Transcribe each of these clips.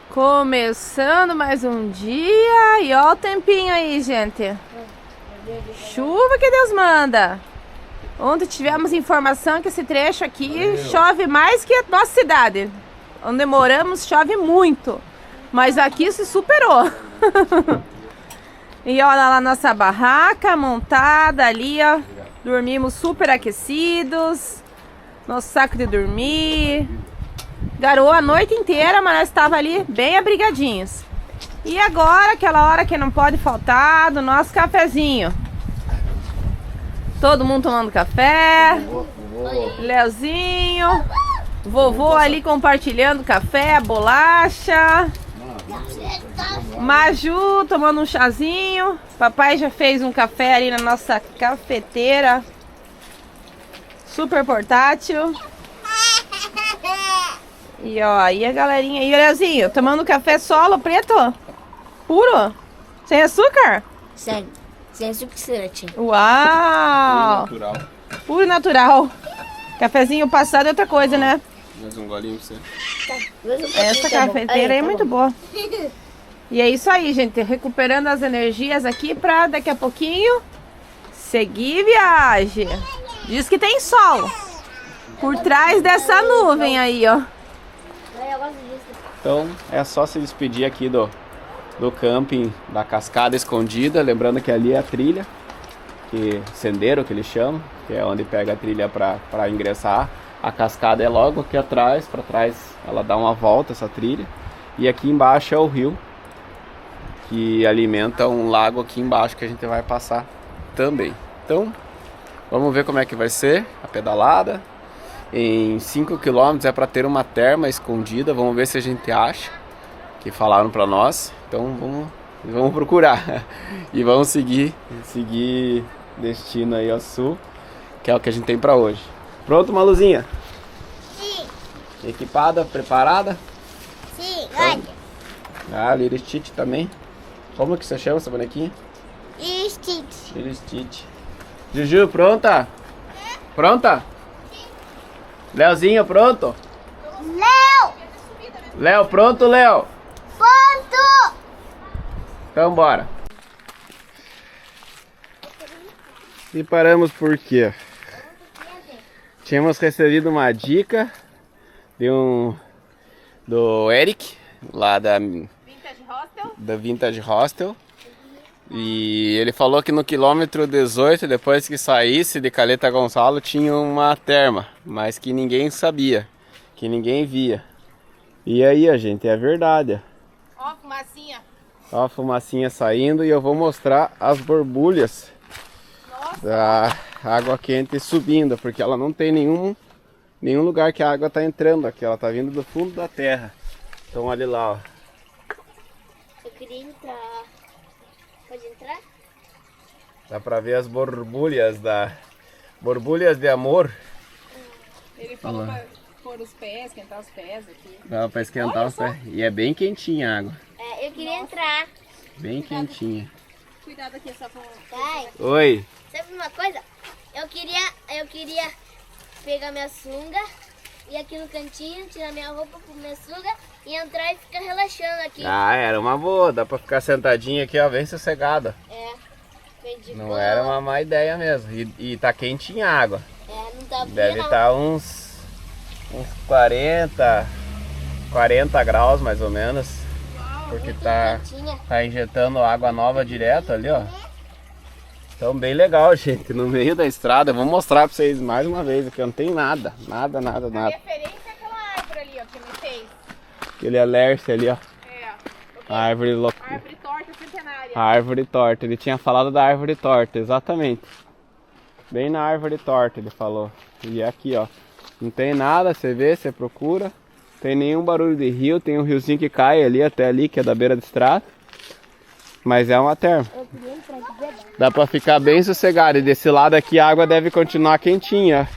Começando mais um dia e ó o tempinho aí, gente. Chuva que Deus manda. Ontem tivemos informação que esse trecho aqui chove mais que a nossa cidade. Onde moramos chove muito, mas aqui se superou. E olha lá a nossa barraca montada ali, ó. Dormimos super aquecidos. Nosso saco de dormir. Garoou a noite inteira, mas nós estávamos ali bem abrigadinhos. E agora, aquela hora que não pode faltar, do nosso cafezinho. Todo mundo tomando café. Leozinho. Vovô ali compartilhando café, bolacha. Maju tomando um chazinho. Papai já fez um café ali na nossa cafeteira. Super portátil. E ó, aí a galerinha aí, Leozinho, tomando café solo preto? Puro? Sem açúcar? Sem açúcar e cerate. Uau! Puro natural. Puro natural. Cafezinho passado é outra coisa, né? Mais um golinho pra você. Essa cafeteira aí é muito boa. E é isso aí, gente. Recuperando as energias aqui pra daqui a pouquinho seguir viagem. Diz que tem sol por trás dessa nuvem aí, ó. Então é só se despedir aqui do camping da Cascada Escondida. Lembrando que ali é a trilha, que sendeiro que eles chamam, que é onde pega a trilha para ingressar. A cascada é logo aqui atrás, para trás ela dá uma volta essa trilha. E aqui embaixo é o rio, que alimenta um lago aqui embaixo que a gente vai passar também. Então vamos ver como é que vai ser a pedalada. Em 5 km é para ter uma terma escondida. Vamos ver se a gente acha, que falaram para nós. Então vamos procurar e vamos seguir destino aí ao sul, que é o que a gente tem para hoje. Pronto, Maluzinha? Sim. Equipada, preparada? Sim, Então, Lily Stitch também. Como que você chama essa bonequinha? e Stitch. Lily Stitch. Juju, pronta? Pronta? Leozinho, pronto? Léo, pronto, Léo? Ponto! Então bora. E paramos porque tínhamos recebido uma dica do Eric, lá da Vintage Hostel. E ele falou que no quilômetro 18, depois que saísse de Caleta Gonçalo, tinha uma terma, mas que ninguém sabia, que ninguém via. E aí, gente, é verdade. Ó, fumacinha. Ó a fumacinha saindo e eu vou mostrar as borbulhas da água quente subindo, porque ela não tem nenhum lugar que a água está entrando aqui, ela está vindo do fundo da terra. Então olha lá, ó. Eu queria entrar. Pode entrar? Dá pra ver as borbulhas borbulhas de amor. Ele falou pra pôr os pés, esquentar os pés aqui. Dá pra esquentar os pés. E é bem quentinha a água. É, eu queria entrar. Bem quentinha. Cuidado aqui, essa fumaça. Pai, Oi. sabe uma coisa? Eu queria pegar minha sunga e aqui no cantinho, tirar minha roupa com minha sunga e entrar e ficar relaxando aqui. Ah, era uma boa. Dá pra ficar sentadinha aqui, ó, bem sossegada. É, bem de Não boa. era uma má ideia mesmo. E tá quentinha a água. É, não tá Deve não. estar uns 40 graus mais ou menos. Porque tá injetando água nova direto ali, ó. Então bem legal, gente, no meio da estrada. Eu vou mostrar pra vocês mais uma vez aqui, não tem nada. Nada. A referência é aquela árvore ali, ó, que me fez. Aquele alerce ali, ó. É, A árvore árvore torta centenária. A árvore torta, ele tinha falado da árvore torta, exatamente. Bem na árvore torta ele falou. E é aqui, ó. Não tem nada, você vê, você procura. Não tem nenhum barulho de rio, tem um riozinho que cai ali até ali, que é da beira da estrada. Mas é uma terma. Dá pra ficar bem sossegado. E desse lado aqui a água deve continuar quentinha.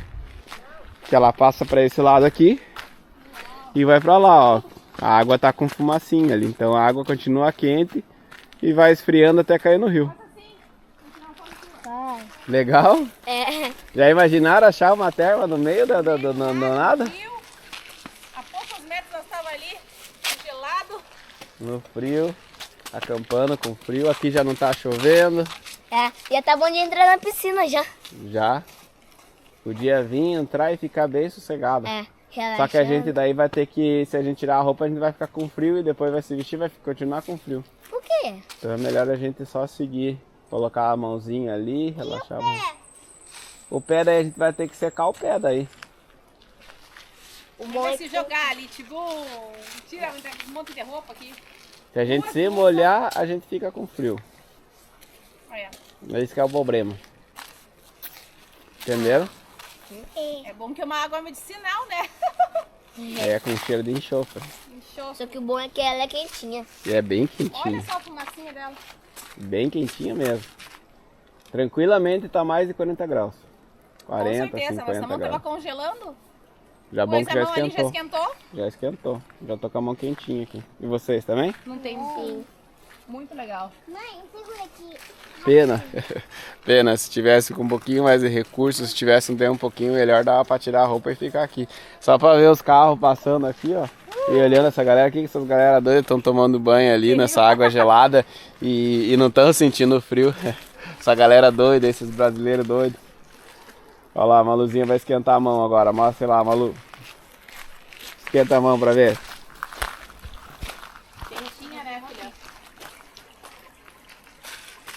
Que ela passa pra esse lado aqui e vai pra lá, ó. A água tá com fumacinha ali, então a água continua quente e vai esfriando até cair no rio. Legal? É. Já imaginaram achar uma terma no meio do nada? A poucos metros nós estávamos ali. gelado. No frio, acampando com frio. Aqui já não tá chovendo. Já tá bom de entrar na piscina já. Já. Podia vir, entrar e ficar bem sossegado. Relaxando. Só que a gente daí vai ter que, se a gente tirar a roupa, a gente vai ficar com frio e depois vai se vestir e vai continuar com frio. Por quê? Então é melhor a gente só seguir, colocar a mãozinha ali, relaxar a mão. O pé daí a gente vai ter que secar o pé daí. O bom é se jogar ali, tipo, tira um monte de roupa aqui. Se a gente se molhar, a gente fica com frio. Olha. Esse que é o problema. Entenderam? É bom que é uma água medicinal, né? É com cheiro de enxofre. Só que o bom é que ela é quentinha. E é bem quentinha. Olha só a fumacinha dela. Bem quentinha mesmo. Tranquilamente tá mais de 40 graus. 40, Com certeza, 50 mas a mão graus. tava congelando. Já bom Pois que a já mão ali já esquentou. esquentou? Já esquentou. Já tô com a mão quentinha aqui. E vocês também? Não tem. Sim. Muito legal. Mãe, segura aqui. Pena. Pena, se tivesse com um pouquinho mais de recursos, se tivesse um tempo um pouquinho melhor, dava pra tirar a roupa e ficar aqui. Só pra ver os carros passando aqui, ó. E olhando essa galera, o que essas galera doidas estão tomando banho ali nessa água gelada e não estão sentindo frio. Essa galera doida, esses brasileiros doidos. Olha lá, a Maluzinha vai esquentar a mão agora. Mostra lá, Malu. Esquenta a mão pra ver. Quentinha, né, filha?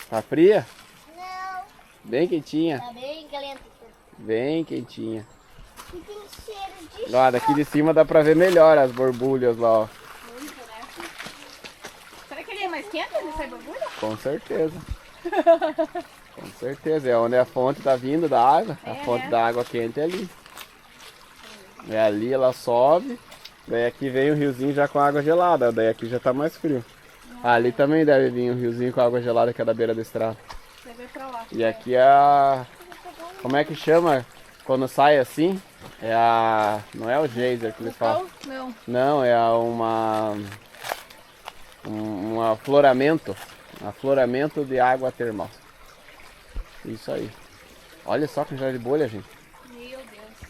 Tá fria? Não, Bem quentinha. tá bem calenta. Bem quentinha. E tem cheiro de Lá, daqui de cima dá pra ver melhor as borbulhas lá, ó. Muito, né? Será que ele é mais quente ele sai borbulha? Com certeza. Com certeza. É onde a fonte tá vindo da água. A fonte da água quente é ali. É ali, ela sobe. Daí aqui vem o riozinho já com água gelada. Daí aqui já tá mais frio. Ali também deve vir um riozinho com água gelada que é da beira da estrada. Você vai pra lá. E aqui é a... Como é que chama quando sai assim? É a... Não é o geyser que eles falam. Não. Não, é um afloramento. Afloramento de água termal. Isso aí. Olha só que já de bolha, gente. Meu Deus.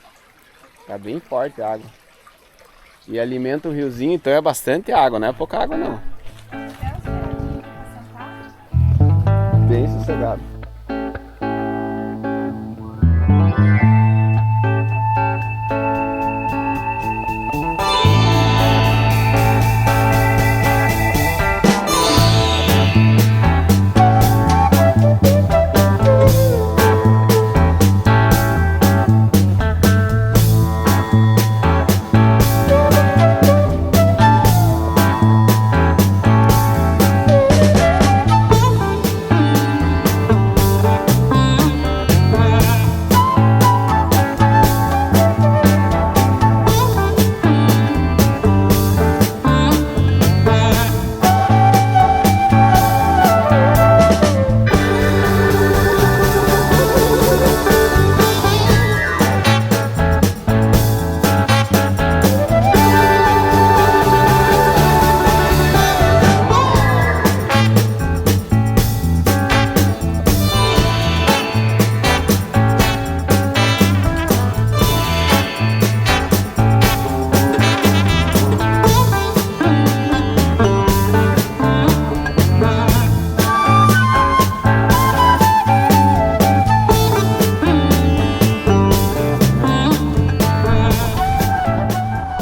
Tá bem forte a água. E alimenta o riozinho, então é bastante água, não é pouca água não. Bem sossegado.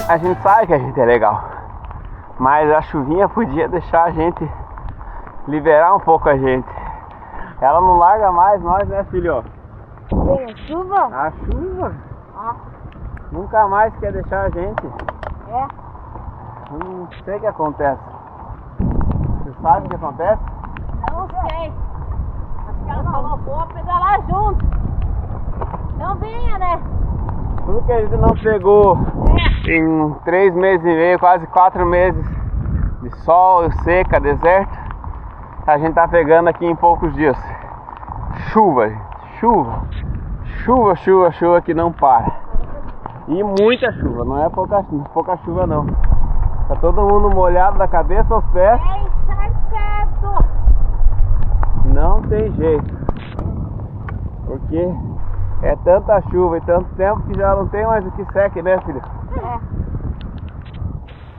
A gente sabe que a gente é legal, mas a chuvinha podia deixar a gente liberar um pouco a gente. Ela não larga mais nós, né, filho? Vem a chuva? A chuva nunca mais quer deixar a gente. É. Não sei o que acontece. Você sabe o que acontece? Não sei. Acho que ela falou, vou pedalar junto. Não vinha, né? Tudo que a gente não pegou em 3 meses e meio, quase 4 meses de sol, seca, deserto, a gente tá pegando aqui em poucos dias. Chuva, gente. Chuva, chuva que não para. E muita chuva, não é pouca chuva não. Tá todo mundo molhado da cabeça aos pés. É encharcado. Não tem jeito. Porque é tanta chuva e tanto tempo que já não tem mais o que seque, né, filho? É.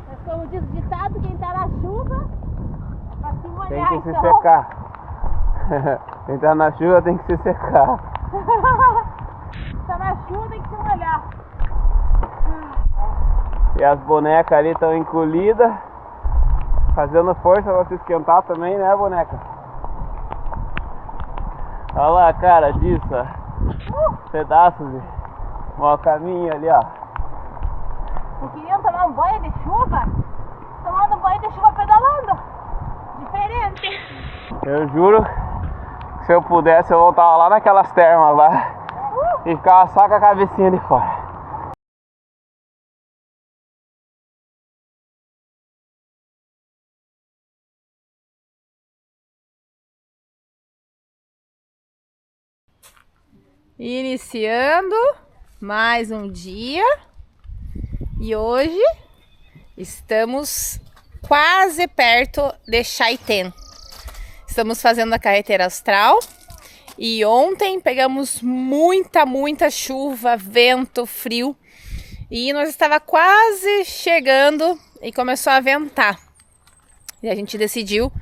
Mas Como diz o ditado, quem tá na chuva, pra se molhar, Tem que se então. secar. Quem tá na chuva tem que se secar. Tá na chuva, tem que se molhar. E as bonecas ali estão encolhidas, fazendo força pra se esquentar também, né, boneca? Olha lá a cara disso, ó. Pedaços de mau caminho ali, ó. Não queriam tomar um banho de chuva? Tomando banho de chuva pedalando. Diferente. Eu juro que se eu pudesse eu voltava lá naquelas termas lá e ficava só com a cabecinha de fora. Iniciando mais um dia e hoje estamos quase perto de Chaitén. Estamos fazendo a carretera austral e ontem pegamos muita chuva, vento, frio e nós estava quase chegando e começou a ventar. E a gente decidiu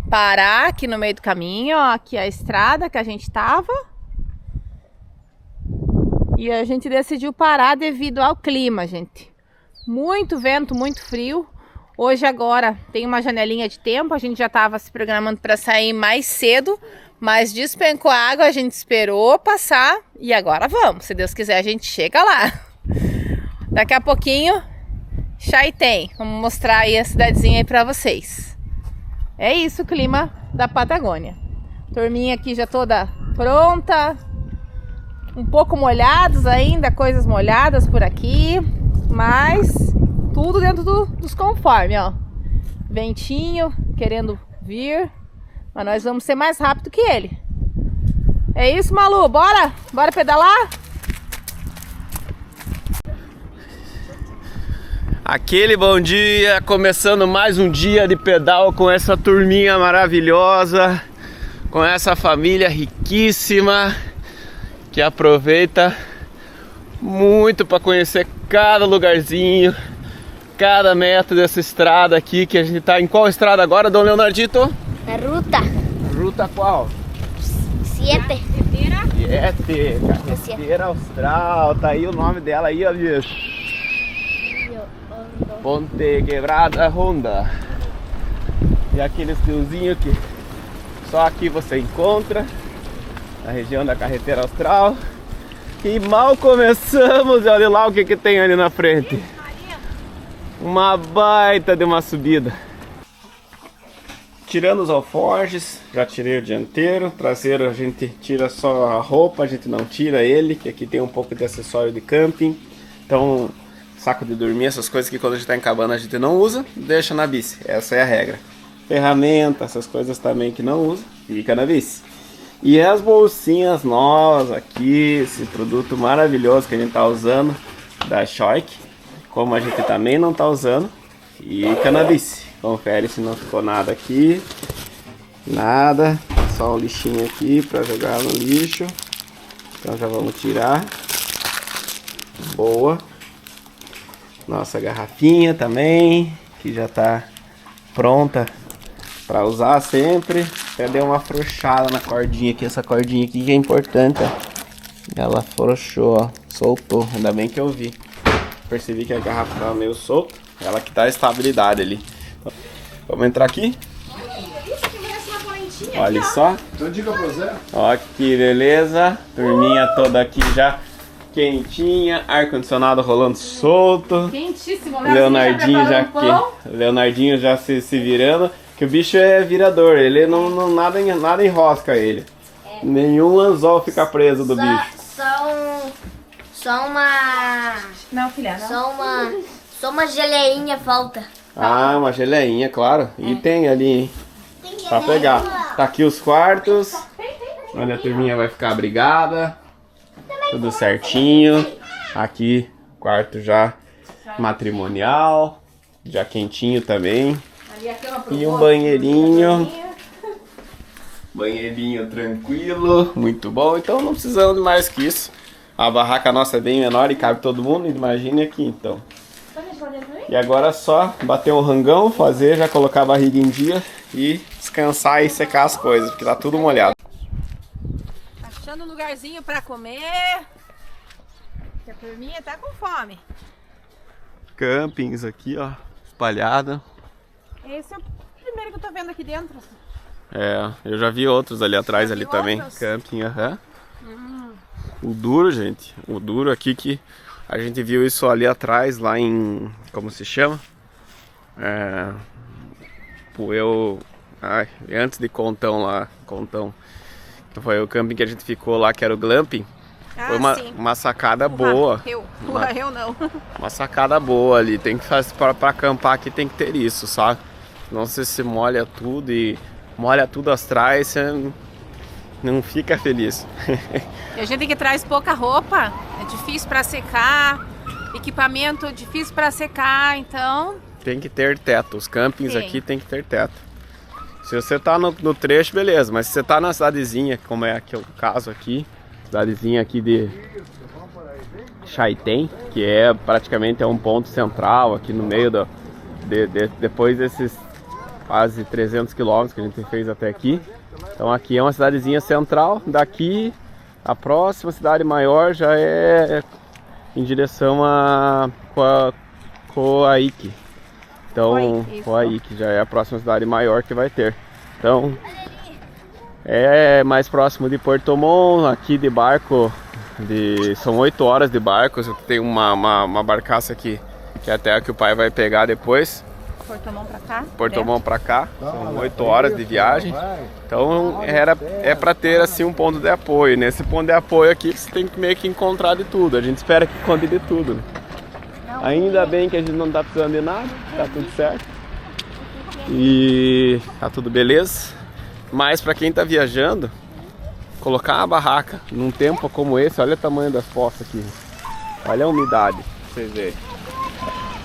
parar aqui no meio do caminho, ó, aqui a estrada que a gente tava. E a gente decidiu parar devido ao clima, gente. Muito vento, muito frio. Hoje agora tem uma janelinha de tempo. A gente já estava se programando para sair mais cedo, mas despencou a água, a gente esperou passar e agora vamos. Se Deus quiser a gente chega lá. Daqui a pouquinho, Chaitén. Vamos mostrar aí a cidadezinha aí para vocês. É isso o clima da Patagônia. Turminha aqui já toda pronta. Um pouco molhados ainda, coisas molhadas por aqui, mas tudo dentro dos conformes, ó. Ventinho querendo vir, mas nós vamos ser mais rápido que ele. É isso, Malu, bora? Bora pedalar? Aquele bom dia, começando mais um dia de pedal com essa turminha maravilhosa, com essa família riquíssima, que aproveita muito para conhecer cada lugarzinho, cada metro dessa estrada aqui, que a gente tá em qual estrada agora, Dom Leonardito? Na ruta Ruta qual? 7. 7, carretera austral, tá aí o nome dela aí, ó, bicho. Ponte Quebrada Honda. E aqueles riozinhos que só aqui você encontra, na região da carretera austral. E mal começamos, olha lá o que tem ali na frente. Uma baita de uma subida. Tirando os alforjes, já tirei o dianteiro. Traseiro a gente tira só a roupa, a gente não tira ele, que aqui tem um pouco de acessório de camping. Então, saco de dormir, essas coisas que quando a gente tá em cabana a gente não usa, deixa na bici, essa é a regra. Ferramenta, essas coisas também que não usa, fica na bici. E as bolsinhas novas aqui, esse produto maravilhoso que a gente tá usando, da Shoik, como a gente também não tá usando, fica na bici. Confere se não ficou nada aqui, nada, só um lixinho aqui para jogar no lixo. Então já vamos tirar. Boa. Nossa garrafinha também, que já tá pronta para usar sempre. Até deu uma afrouxada na cordinha aqui, essa cordinha aqui que é importante, ó. Ela afrouxou, ó, soltou, ainda bem que eu vi. Percebi que a garrafa tava meio solta, ela que dá estabilidade ali. Então, vamos entrar aqui? Olha só. Ó que beleza, turminha toda aqui já quentinha, ar-condicionado rolando solto. Quentíssimo, Leonardinho já se virando. Que o bicho é virador, ele nada enrosca ele. Nenhum anzol fica preso do bicho. Só uma... Não, filha, não. Só uma geleinha falta. Ah, uma geleinha, claro. E tem ali, hein? Pra pegar. Tá aqui os quartos. Olha, a turminha vai ficar abrigada. Tudo certinho. Aqui, quarto já matrimonial. Já quentinho também. E um banheirinho. Banheirinho tranquilo. Muito bom. Então não precisamos de mais que isso. A barraca nossa é bem menor e cabe todo mundo. Imagine aqui então. E agora é só bater um rangão, fazer, já colocar a barriga em dia e descansar e secar as coisas, porque tá tudo molhado. Achando um lugarzinho pra comer. Que a turminha tá com fome. Campings aqui, ó, espalhado. Esse é o primeiro que eu tô vendo aqui dentro. É, eu já vi outros ali atrás ali também. Outros? Camping, aham. O duro, gente. O duro aqui que a gente viu isso ali atrás, lá em... Como se chama? Antes de Contão lá. Contão. Foi o camping que a gente ficou lá, que era o glamping. Foi uma sacada boa. Eu não. Uma sacada boa ali. Tem que fazer para acampar aqui, tem que ter isso, sabe? Senão você se molha tudo e molha tudo atrás, você não fica feliz. E a gente que traz pouca roupa, é difícil para secar, equipamento difícil para secar, então... Tem que ter teto, os campings aqui tem que ter teto. Se você tá no trecho, beleza, mas se você tá na cidadezinha, como é aqui, o caso aqui, cidadezinha aqui de Chaitén, que é praticamente um ponto central aqui no meio depois desses quase 300 quilômetros que a gente fez até aqui. Então aqui é uma cidadezinha central, daqui a próxima cidade maior já é em direção a Coaique. Então Coaique já é a próxima cidade maior que vai ter. Então é mais próximo de Puerto Montt, aqui de barco, são 8 horas de barco. Tem uma barcaça aqui que é até a que o pai vai pegar depois. Porto Montt pra cá? Porto Montt pra cá, são 8 horas de viagem. Então é pra ter assim um ponto de apoio. Nesse ponto de apoio aqui você tem que meio que encontrar de tudo. A gente espera que encontre de tudo. Ainda bem que a gente não tá precisando de nada, tá tudo certo. E tá tudo beleza. Mas pra quem tá viajando, colocar uma barraca num tempo como esse, olha o tamanho das poças aqui. Olha a umidade, pra vocês verem.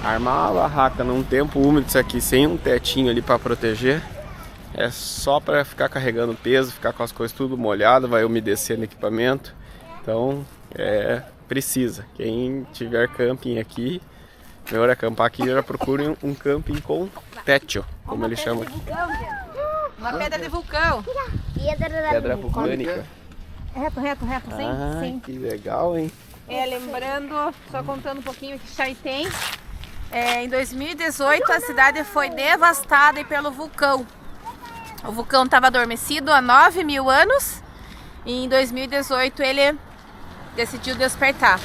Armar uma barraca num tempo úmido isso aqui, sem um tetinho ali para proteger, é só para ficar carregando peso, ficar com as coisas tudo molhado, vai umedecer no equipamento. Então precisa. Quem tiver camping aqui, melhor acampar aqui, já procure um camping com teto, como ele chama aqui. Uma pedra de vulcão. Pedra vulcânica. Reto, sim. Que legal, hein? Lembrando, só contando um pouquinho aqui, Chaitén. Em 2018 a cidade foi devastada pelo vulcão. O vulcão estava adormecido há 9.000 anos e em 2018 ele decidiu despertar.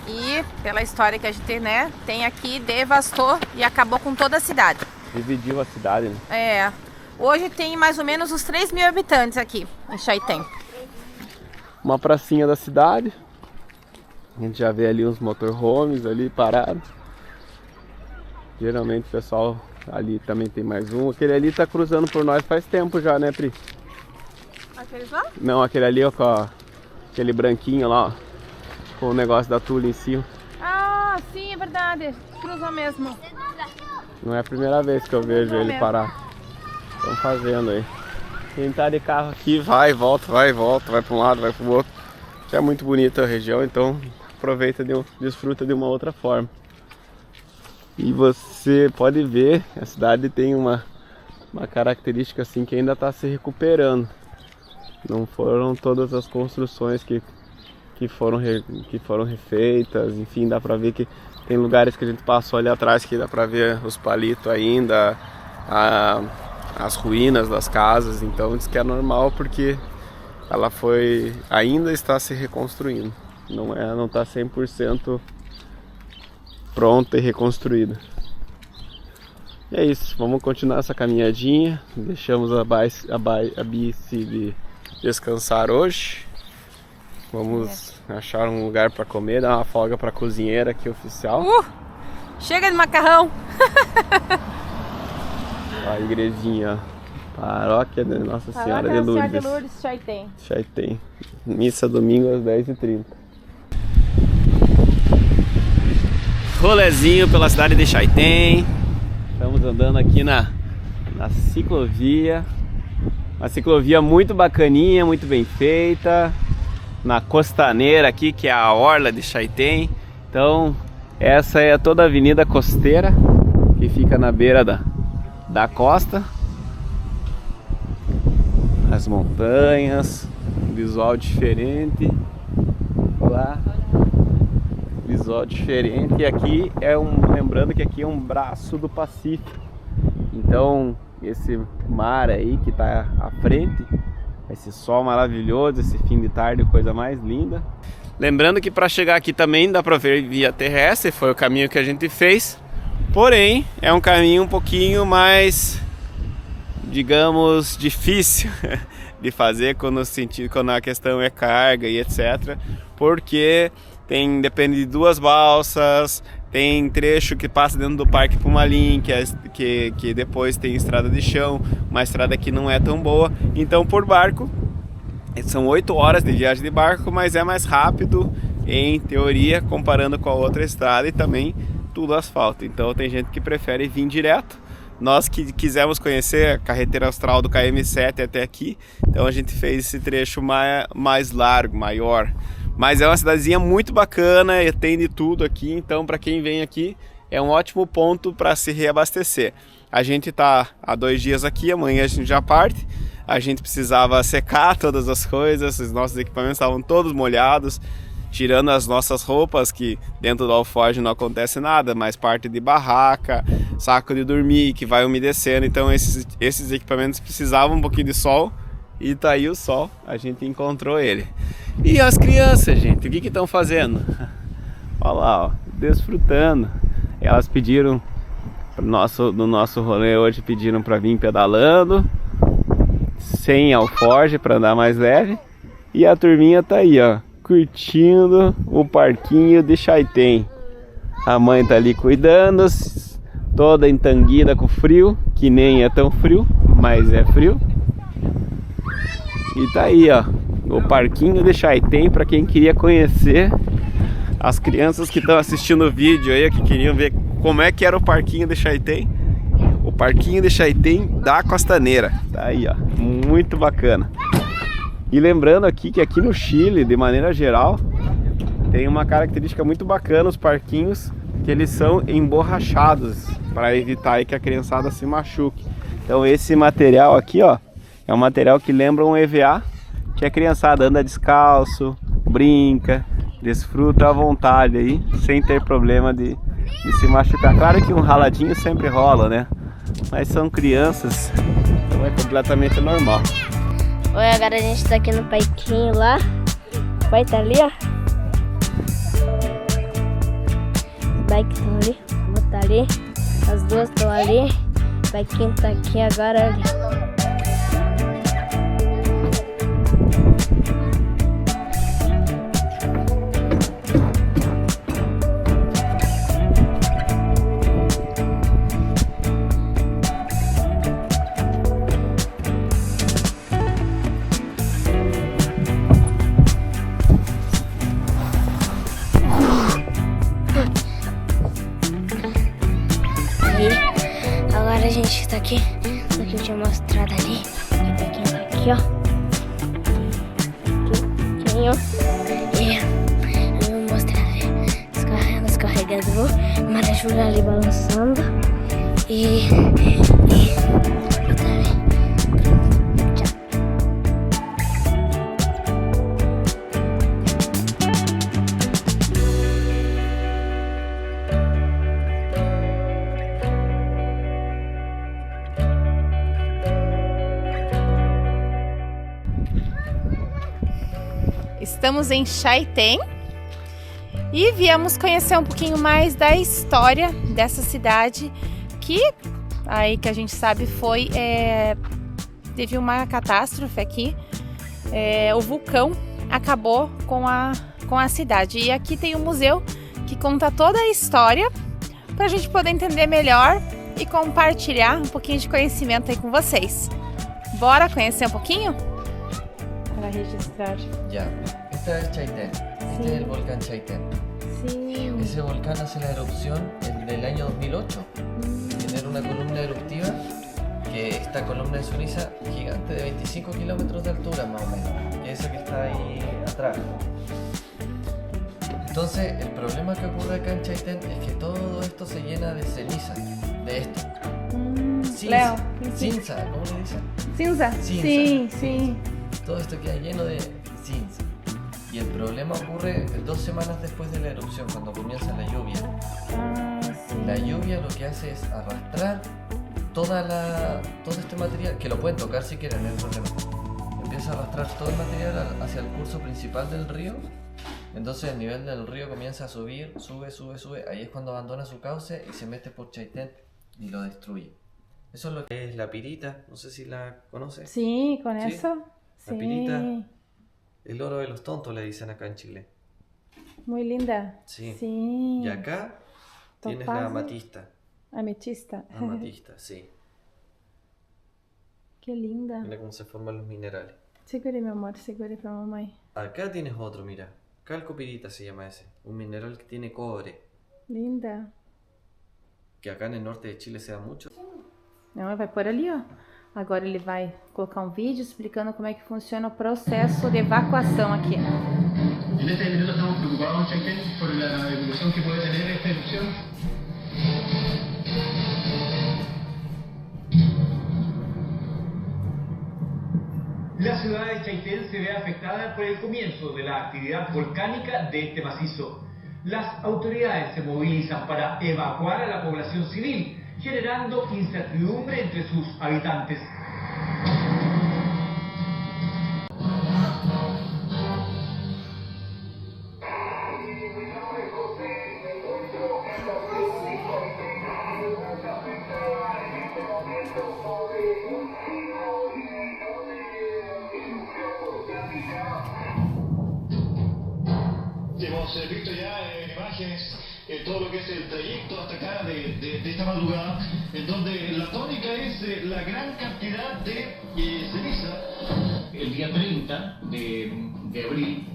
E pela história que a gente tem aqui, devastou e acabou com toda a cidade. Dividiu a cidade, né? Hoje tem mais ou menos uns 3.000 habitantes aqui em Chaitén. Uma pracinha da cidade. A gente já vê ali uns motorhomes ali parados. Geralmente o pessoal ali também tem mais um. Aquele ali tá cruzando por nós faz tempo já, né, Pri? Aqueles lá? Não, aquele ali, ó, com aquele branquinho lá, ó, com o negócio da tula em cima. Ah, sim, é verdade. Cruzou mesmo. Não é a primeira vez que eu vejo ele parar. Estão fazendo aí. Quem tá de carro aqui vai e volta, vai para um lado, vai para o outro. Que é muito bonita a região, então aproveita, desfruta de uma outra forma. E você pode ver, a cidade tem uma característica assim que ainda está se recuperando. Não foram todas as construções que foram refeitas, enfim, dá pra ver que tem lugares que a gente passou ali atrás que dá pra ver os palitos ainda, as ruínas das casas, então diz que é normal porque ela ainda está se reconstruindo, não está 100% pronta e reconstruída. E é isso, vamos continuar essa caminhadinha, deixamos a bici descansar hoje. Vamos achar um lugar para comer, dar uma folga para a cozinheira aqui oficial. Chega de macarrão! A igrejinha, paróquia de Nossa Senhora de Lourdes. Chaitén. Missa domingo às 10h30. Rolezinho pela cidade de Chaitén. Estamos andando aqui na ciclovia. Uma ciclovia muito bacaninha, muito bem feita. Na costaneira aqui, que é a orla de Chaitén. Então, essa é toda a avenida costeira. que fica na beira da costa. As montanhas, um visual diferente. Lá, visual diferente. E aqui lembrando que aqui é um braço do Pacífico. Então esse mar aí que tá à frente, esse sol maravilhoso, esse fim de tarde, coisa mais linda. Lembrando que para chegar aqui também dá para ver via terrestre, foi o caminho que a gente fez. Porém, é um caminho um pouquinho mais, digamos, difícil de fazer quando a questão é carga e etc. Porque depende de 2 balsas, tem trecho que passa dentro do Parque Pumalim, que depois tem estrada de chão, uma estrada que não é tão boa. Então por barco, são 8 horas de viagem de barco, mas é mais rápido em teoria, comparando com a outra estrada, e também tudo asfalto. Então tem gente que prefere vir direto. Nós que quisemos conhecer a carretera austral do KM7 até aqui, então a gente fez esse trecho mais largo, maior. Mas é uma cidadezinha muito bacana e tem de tudo aqui, então para quem vem aqui é um ótimo ponto para se reabastecer. A gente está há 2 dias aqui, amanhã a gente já parte. A gente precisava secar todas as coisas, os nossos equipamentos estavam todos molhados, tirando as nossas roupas, que dentro do alforje não acontece nada, mas parte de barraca, saco de dormir que vai umedecendo. Então esses equipamentos precisavam um pouquinho de sol, e tá aí o sol, a gente encontrou ele. E as crianças, gente, o que estão fazendo? Olha lá, ó, desfrutando. Elas pediram no nosso rolê hoje, pediram para vir pedalando, sem alforje, para andar mais leve. E a turminha tá aí, ó, curtindo o parquinho de Chaitén. A mãe tá ali cuidando, toda entanguida com frio, que nem é tão frio, mas é frio. E tá aí, ó, o parquinho de Chaitén, para quem queria conhecer. As crianças que estão assistindo o vídeo aí, que queriam ver como é que era o parquinho de Chaitén. O parquinho de Chaitén da Costaneira. Tá aí, ó, muito bacana. E lembrando aqui que aqui no Chile, de maneira geral, tem uma característica muito bacana os parquinhos, que eles são emborrachados, para evitar aí que a criançada se machuque. Então esse material aqui, ó, é um material que lembra um EVA, que a criançada anda descalço, brinca, desfruta à vontade aí, sem ter problema de se machucar. Claro que um raladinho sempre rola, né? Mas são crianças, então é completamente normal. Oi, agora a gente tá aqui no parquinho lá. O pai tá ali, ó. Os bikes estão ali, a moto tá ali, as duas estão ali. O parquinho tá aqui agora ali. Agora a gente tá aqui, só que eu tinha mostrado ali. O parquinho tá aqui, ó. Aqui, ó. E eu vou mostrar ali, escorregador, marajura ali balançando. E também. Tchau. Estamos em Chaitén e viemos conhecer um pouquinho mais da história dessa cidade que, aí que a gente sabe, teve uma catástrofe aqui. O vulcão acabou com a cidade. E aqui tem um museu que conta toda a história para a gente poder entender melhor e compartilhar um pouquinho de conhecimento aí com vocês. Bora conhecer um pouquinho? Para registrar. Ya, esta es Chaitén. Este es el volcán Chaitén. Sí. Ese volcán hace la erupción en el año 2008. Genera una columna eruptiva, que esta columna de ceniza gigante de 25 kilómetros de altura más o menos, que es esa que está ahí atrás. Entonces, el problema que ocurre acá en Chaitén es que todo esto se llena de ceniza, de esto. Leo, Cinza, ¿cómo le dicen? cinza. Cinza. Sí, sí. Todo esto queda lleno de cinza. Y el problema ocurre 2 semanas después de la erupción, cuando comienza la lluvia. Sí. La lluvia lo que hace es arrastrar todo este material, que lo pueden tocar si quieren, no hay problema. Empieza a arrastrar todo el material hacia el curso principal del río. Entonces el nivel del río comienza a subir, sube. Ahí es cuando abandona su cauce y se mete por Chaitén y lo destruye. Eso es lo que es la pirita, no sé si la conoces. Sí, con ¿Sí? eso. La pirita, el oro de los tontos le dicen acá en Chile. Muy linda. Sí. Sí. Y acá tienes Topázio. la amatista. Ametista. Amatista, sí. Que linda. Mira cómo se forman los minerales. Segure, mi amor, segure para mamãe. Acá tienes otro, mira. Calcopirita se llama ese. Un mineral que tiene cobre. Linda. Que acá en el norte de Chile se da mucho. Não, vai por ali, ó. Agora ele vai colocar vídeo explicando como é que funciona o processo de evacuação aqui. En este minuto estamos preocupados, Chaitén, por la evolución que puede tener esta erupción. La ciudad de Chaitén se ve afectada por el comienzo de la actividad volcánica de este macizo. Las autoridades se movilizan para evacuar a la población civil, generando incertidumbre entre sus habitantes. Hemos visto ya en imágenes todo lo que es el trayecto hasta acá de esta madrugada, en donde la tónica es la gran cantidad de ceniza. El día 30 de abril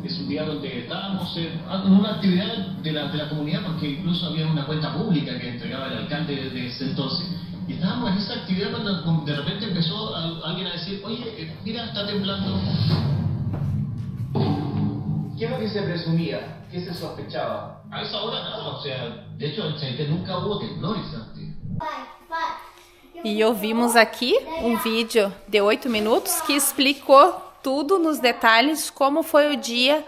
es un día donde estábamos en una actividad de la comunidad, porque incluso había una cuenta pública que entregaba el alcalde de ese entonces. Y estábamos en esa actividad cuando de repente empezó alguien a decir, oye, mira, está temblando. ¿Qué es lo que se presumía? ¿Qué se sospechaba? A esa hora nada, o sea, de hecho en Chaitén nunca hubo temblores antes. E ouvimos aqui um vídeo de 8 minutos que explicou tudo nos detalhes como foi o dia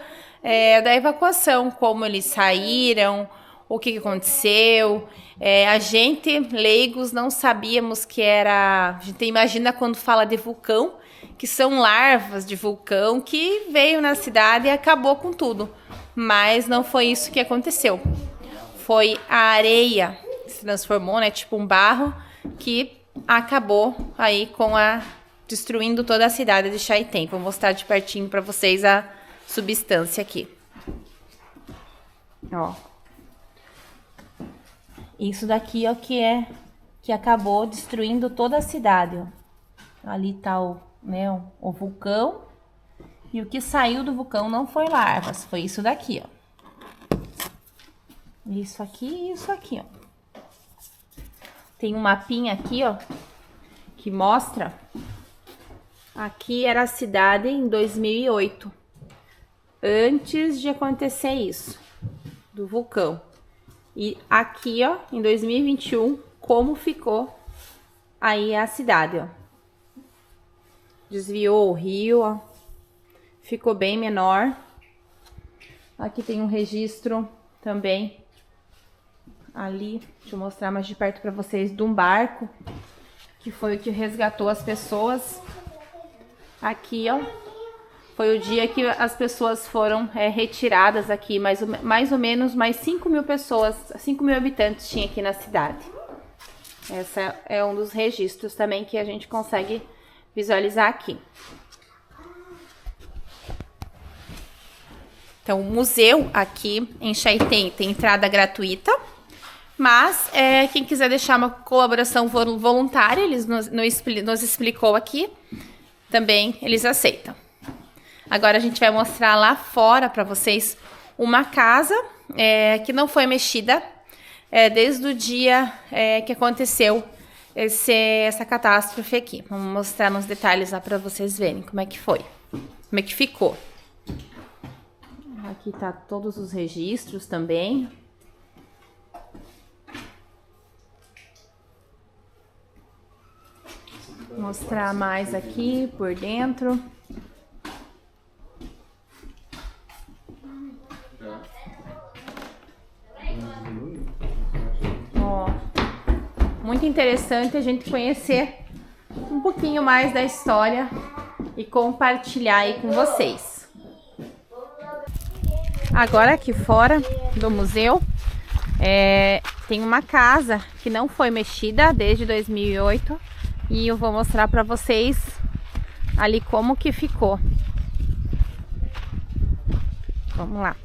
da evacuação, como eles saíram, o que aconteceu. A gente, leigos, não sabíamos que era... A gente imagina quando fala de vulcão, que são larvas de vulcão que veio na cidade e acabou com tudo. Mas não foi isso que aconteceu. Foi a areia que se transformou, né, tipo um barro, que acabou aí destruindo toda a cidade de Chaitén. Vou mostrar de pertinho para vocês a substância aqui. Ó. Isso daqui, ó, que acabou destruindo toda a cidade, ó. Ali tá o vulcão. E o que saiu do vulcão não foi larvas, foi isso daqui, ó. Isso aqui e isso aqui, ó. Tem um mapinha aqui, ó, que mostra. Aqui era a cidade em 2008, antes de acontecer isso, do vulcão. E aqui, ó, em 2021, como ficou aí a cidade, ó. Desviou o rio, ó. Ficou bem menor. Aqui tem um registro também. Ali, deixa eu mostrar mais de perto para vocês, de um barco, que foi o que resgatou as pessoas. Aqui, ó, foi o dia que as pessoas foram retiradas aqui, mais ou menos mais 5 mil pessoas, 5 mil habitantes tinha aqui na cidade. Esse é um dos registros também que a gente consegue visualizar aqui. Então, o museu aqui em Chaitén tem entrada gratuita, mas quem quiser deixar uma colaboração voluntária, eles nos explicou aqui, também eles aceitam. Agora a gente vai mostrar lá fora para vocês uma casa que não foi mexida desde o dia que aconteceu essa catástrofe aqui. Vamos mostrar nos detalhes lá para vocês verem como é que foi, como é que ficou. Aqui tá todos os registros também. Vou mostrar mais aqui por dentro. Ó, muito interessante a gente conhecer um pouquinho mais da história e compartilhar aí com vocês. Agora aqui fora do museu tem uma casa que não foi mexida desde 2008 e eu vou mostrar para vocês ali como que ficou. Vamos lá.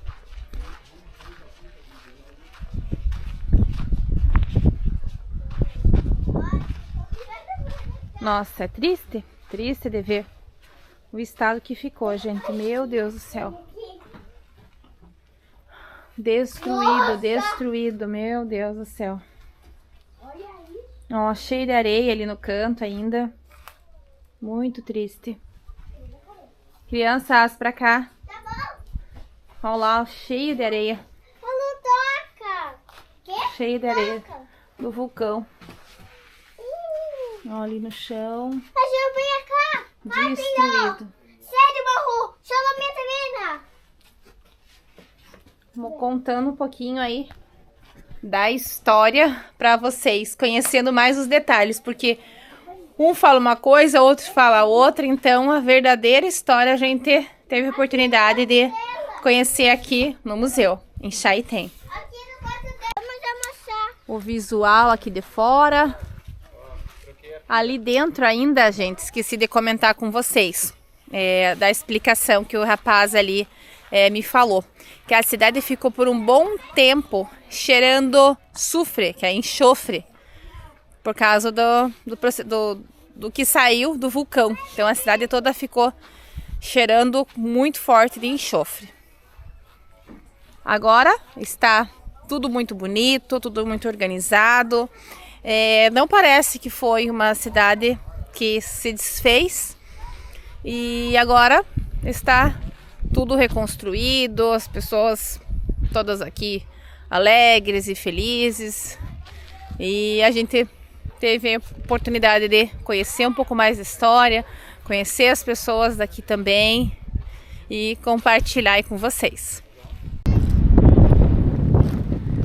Nossa, é triste? Triste de ver o estado que ficou, gente. Meu Deus do céu. Destruído, destruído. Meu Deus do céu. Ó, cheio de areia ali no canto ainda. Muito triste. Crianças, pra cá. Olha lá, cheio de areia. Não toca. Que? Cheio de areia do vulcão. Ó, ali no chão. Ajuda, vem cá. Destruído. Sério, Maru. Chama a minha menina. Vou contando um pouquinho aí da história pra vocês, conhecendo mais os detalhes, porque um fala uma coisa, outro fala outra, então a verdadeira história a gente teve a oportunidade de conhecer aqui no museu, em Chaitén. Aqui no quarto dela, vamos mostrar. O visual aqui de fora. Ali dentro ainda, gente, esqueci de comentar com vocês, da explicação que o rapaz ali me falou. Que a cidade ficou por um bom tempo cheirando sufre, que é enxofre, por causa do que saiu do vulcão. Então a cidade toda ficou cheirando muito forte de enxofre. Agora está tudo muito bonito, tudo muito organizado. Não parece que foi uma cidade que se desfez e agora está tudo reconstruído, as pessoas todas aqui alegres e felizes, e a gente teve a oportunidade de conhecer um pouco mais da história, conhecer as pessoas daqui também e compartilhar aí com vocês.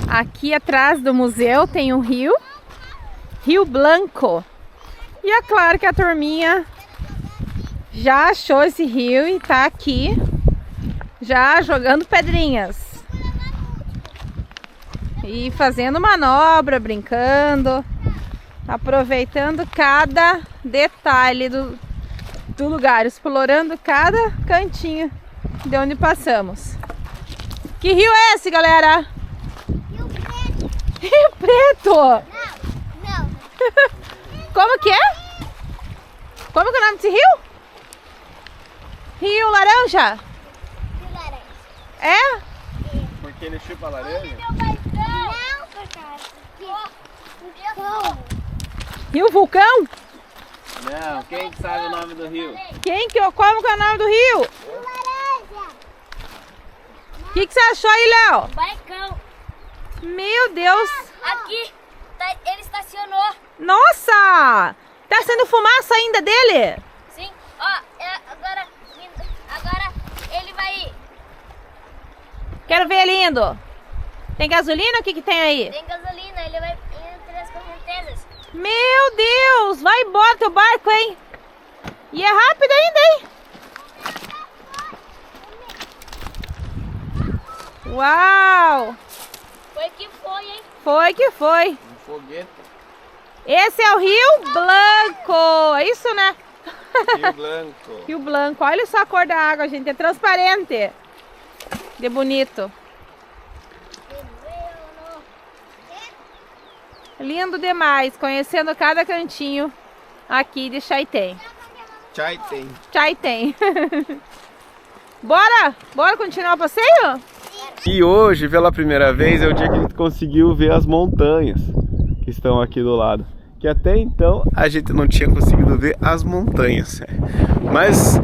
Aqui atrás do museu tem um rio, Rio Blanco, e é claro que a turminha já achou esse rio e tá aqui já jogando pedrinhas e fazendo manobra, brincando, aproveitando cada detalhe do lugar, explorando cada cantinho de onde passamos. Que rio é esse, galera? Rio Preto. Rio Preto! Não. Como que é? Como que é o nome desse rio? Rio Laranja? Rio Laranja. É? Porque ele chupa laranja? Não, por causa Rio Vulcão? Não, quem que sabe o nome do rio? Como que é o nome do rio? Rio Laranja. O que você achou aí, Léo? Barcão. Meu Deus! Aqui, ele estacionou. Nossa! Tá saindo fumaça ainda dele? Sim. Ó, agora ele vai ir. Quero ver ele indo. Tem gasolina? O que tem aí? Tem gasolina, ele vai entre as correntezas. Meu Deus! Vai embora teu barco, hein? E é rápido ainda, hein? Uau! Foi que foi, hein? Foi que foi. Um foguete. Esse é o Rio Blanco. É isso, né? Rio Blanco. Rio Blanco. Olha só a cor da água, gente. É transparente. De bonito. Lindo demais. Conhecendo cada cantinho aqui de Chaitén. Chaitén. Chaitén. Bora? Bora continuar o passeio? E hoje, pela primeira vez, é o dia que a gente conseguiu ver as montanhas que estão aqui do lado. Que até então a gente não tinha conseguido ver as montanhas. Mas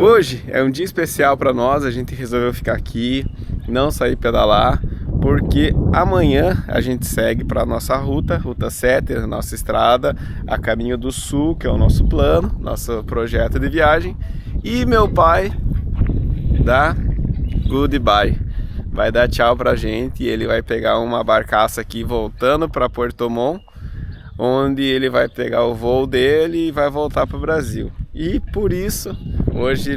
Hoje é um dia especial para nós, a gente resolveu ficar aqui, não sair pedalar, porque amanhã a gente segue para a nossa Ruta 7, a nossa estrada, a caminho do sul, que é o nosso plano, nosso projeto de viagem. E meu pai dá goodbye, vai dar tchau pra gente e ele vai pegar uma barcaça aqui voltando para Puerto Montt, onde ele vai pegar o voo dele e vai voltar para o Brasil. E por isso, hoje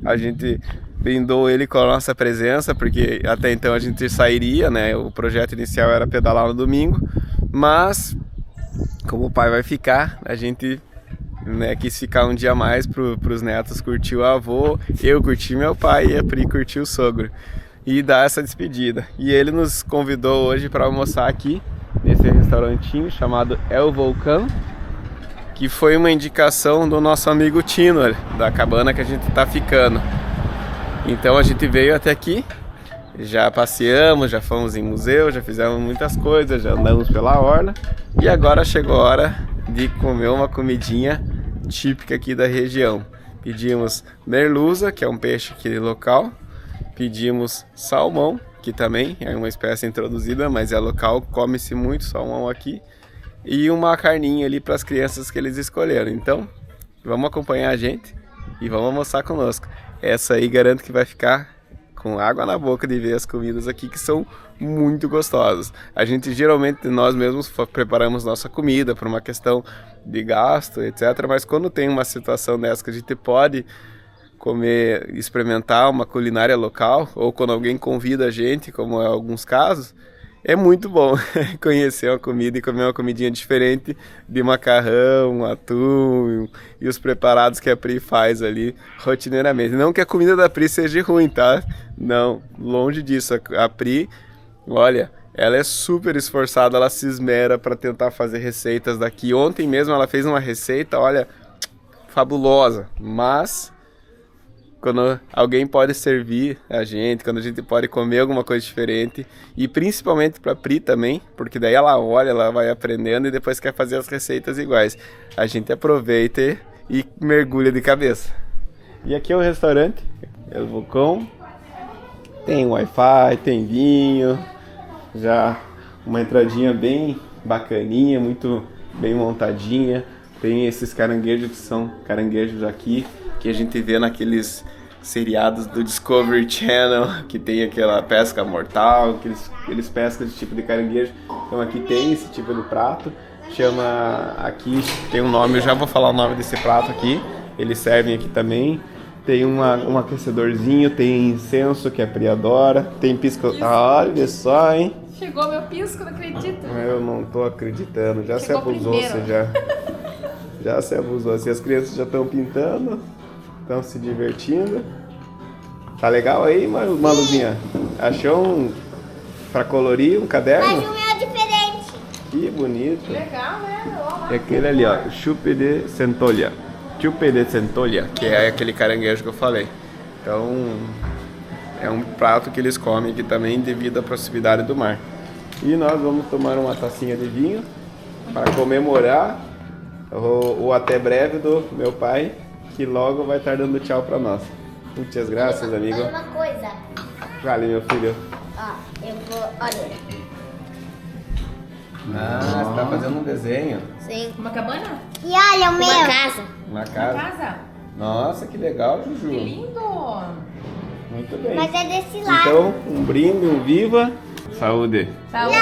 a gente brindou ele com a nossa presença, porque até então a gente sairia, né? O projeto inicial era pedalar no domingo, mas como o pai vai ficar, a gente quis ficar um dia a mais para os netos curtir o avô, eu curti meu pai e a Pri curtiu o sogro e dar essa despedida. E ele nos convidou hoje para almoçar aqui nesse restaurantinho chamado El Volcán, que foi uma indicação do nosso amigo Tino, da cabana que a gente está ficando. Então a gente veio até aqui, já passeamos, já fomos em museu, já fizemos muitas coisas, já andamos pela orla e agora chegou a hora de comer uma comidinha típica aqui da região. Pedimos merluza, que é um peixe aqui local, pedimos salmão, que também é uma espécie introduzida, mas é local, come-se muito salmão aqui, e uma carninha ali para as crianças que eles escolheram. Então vamos acompanhar a gente e vamos almoçar conosco. Essa aí garanto que vai ficar com água na boca de ver as comidas aqui, que são muito gostosas. A gente geralmente, nós mesmos preparamos nossa comida por uma questão de gasto, etc. Mas quando tem uma situação dessa que a gente pode comer, experimentar uma culinária local, ou quando alguém convida a gente, como é alguns casos, é muito bom conhecer uma comida e comer uma comidinha diferente de macarrão, atum e os preparados que a Pri faz ali rotineiramente. Não que a comida da Pri seja ruim, tá? Não, longe disso. A Pri, olha, ela é super esforçada, ela se esmera para tentar fazer receitas daqui. Ontem mesmo ela fez uma receita, olha, fabulosa, mas quando alguém pode servir a gente, quando a gente pode comer alguma coisa diferente, e principalmente para a Pri também, porque daí ela olha, ela vai aprendendo e depois quer fazer as receitas iguais. A gente aproveita e mergulha de cabeça. E aqui é o restaurante, El Volcán, tem Wi-Fi, tem vinho, já uma entradinha bem bacaninha, muito bem montadinha. Tem esses caranguejos que são caranguejos aqui, que a gente vê naqueles seriados do Discovery Channel, que tem aquela pesca mortal, que eles pescam esse tipo de caranguejo. Então aqui tem esse tipo de prato, chama, aqui tem um nome, eu já vou falar o nome desse prato aqui, eles servem aqui também. Tem um aquecedorzinho, tem incenso que a Pri adora, tem pisco, olha só, hein? Chegou meu pisco, não acredito. Eu não tô acreditando, já Chegou se abusou, primeiro. você já se abusou. Assim, as crianças já estão pintando, estão se divertindo. Tá legal aí, Maluzinha? Achou pra colorir um caderno? Mas o meu é diferente. Que bonito. Legal, né? E aquele ali, ó, chupe de centolha. Chupe de centolha, que é aquele caranguejo que eu falei. Então, é um prato que eles comem aqui também devido à proximidade do mar. E nós vamos tomar uma tacinha de vinho para comemorar o até breve do meu pai, que logo vai estar dando tchau para nós. Muitas graças, amigo. Olha uma coisa. Vale, meu filho. Ó, eu vou... Olha. Ah, você tá fazendo um desenho. Sim. Uma cabana? E olha o meu. Uma casa. Uma casa. Casa? Nossa, que legal, Juju. Que lindo! Muito bem. Mas é desse lado. Então, um brinde, um viva. Saúde. Saúde!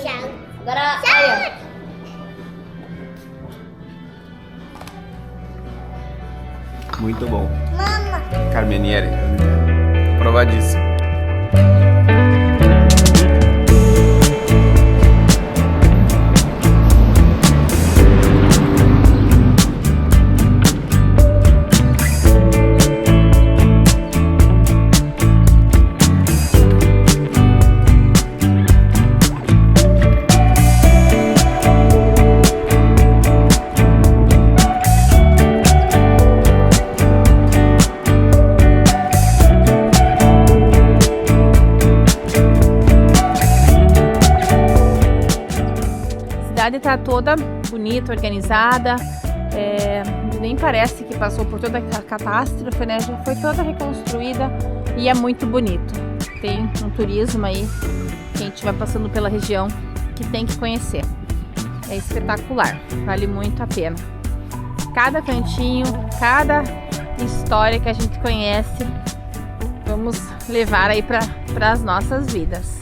Tchau. Agora, olha. Muito bom. Mama. Carmenieri. Provadíssimo. A cidade está toda bonita, organizada, nem parece que passou por toda a catástrofe, né? Já foi toda reconstruída e é muito bonito. Tem um turismo aí, quem estiver passando pela região, que tem que conhecer. É espetacular, vale muito a pena. Cada cantinho, cada história que a gente conhece, vamos levar aí para as nossas vidas.